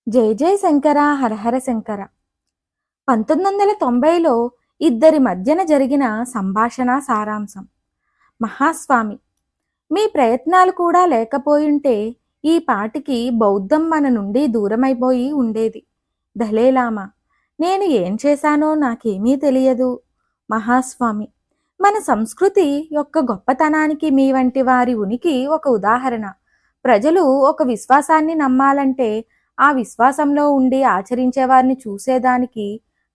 జై జై శంకర హరహర శంకర. 1990లో ఇద్దరి మధ్యన జరిగిన సంభాషణ సారాంశం. మహాస్వామి, మీ ప్రయత్నాలు కూడా లేకపోయుంటే ఈ పాటికి బౌద్ధం మన నుండి దూరమైపోయి ఉండేది. దలైలామా, నేను ఏం చేశానో నాకేమీ తెలియదు. మహాస్వామి, మన సంస్కృతి యొక్క గొప్పతనానికి మీ వంటి వారి ఉనికి ఒక ఉదాహరణ. ప్రజలు ఒక విశ్వాసాన్ని నమ్మాలంటే ఆ విశ్వాసంలో ఉండి ఆచరించే వారిని చూసేదానికి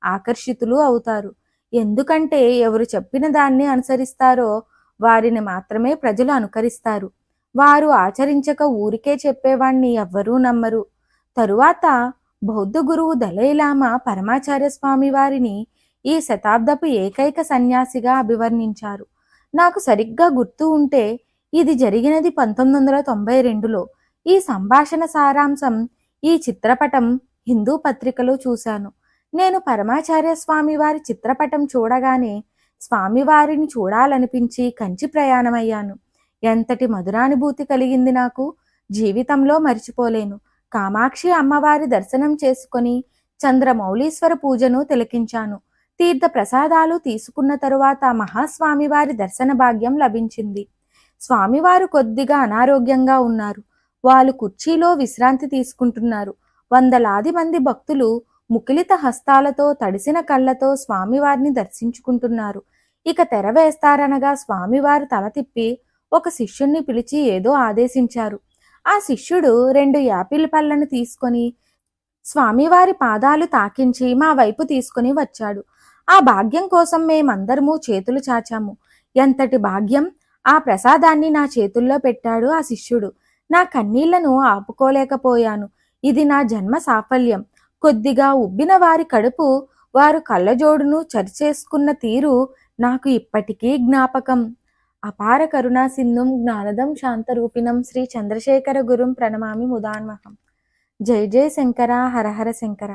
ఆకర్షితులు అవుతారు. ఎందుకంటే ఎవరు చెప్పిన దాన్ని అనుసరిస్తారో వారిని మాత్రమే ప్రజలు అనుకరిస్తారు. వారు ఆచరించక ఊరికే చెప్పేవాణ్ణి ఎవ్వరూ నమ్మరు. తరువాత బౌద్ధ గురువు దలైలామా పరమాచార్య స్వామి వారిని ఈ శతాబ్దపు ఏకైక సన్యాసిగా అభివర్ణించారు. నాకు సరిగ్గా గుర్తు ఉంటే ఇది జరిగినది 1992లో. ఈ సంభాషణ సారాంశం ఈ చిత్రపటం హిందూ పత్రికలో చూశాను. నేను పరమాచార్య స్వామి వారి చిత్రపటం చూడగానే స్వామివారిని చూడాలనిపించి కంచి ప్రయాణమయ్యాను. ఎంతటి మధురానుభూతి కలిగింది నాకు! జీవితంలో మరిచిపోలేను. కామాక్షి అమ్మవారి దర్శనం చేసుకొని చంద్రమౌళీశ్వర పూజను తిలకించాను. తీర్థ ప్రసాదాలు తీసుకున్న తరువాత మహాస్వామివారి దర్శన భాగ్యం లభించింది. స్వామివారు కొద్దిగా అనారోగ్యంగా ఉన్నారు. వాళ్ళు కుర్చీలో విశ్రాంతి తీసుకుంటున్నారు. వందలాది మంది భక్తులు ముకిలిత హస్తాలతో తడిసిన కళ్ళతో స్వామివారిని దర్శించుకుంటున్నారు. ఇక తెర వేస్తారనగా స్వామివారు తల తిప్పి ఒక శిష్యుణ్ణి పిలిచి ఏదో ఆదేశించారు. ఆ శిష్యుడు 2 యాపిల్ పళ్ళను తీసుకొని స్వామివారి పాదాలు తాకించి మా వైపు తీసుకుని వచ్చాడు. ఆ భాగ్యం కోసం మేమందరము చేతులు చాచాము. ఎంతటి భాగ్యం! ఆ ప్రసాదాన్ని నా చేతుల్లో పెట్టాడు ఆ శిష్యుడు. నా కన్నీళ్లను ఆపుకోలేకపోయాను. ఇది నా జన్మ సాఫల్యం. కొద్దిగా ఉబ్బిన వారి కడుపు వారు కళ్ళజోడును చరిచేసుకున్న తీరు నాకు ఇప్పటికీ జ్ఞాపకం. అపార కరుణా సింధుం జ్ఞానదం శాంతరూపిణం శ్రీ చంద్రశేఖర గురుం ప్రణమామి ముదాన్మహం. జై జై శంకర హరహర శంకర.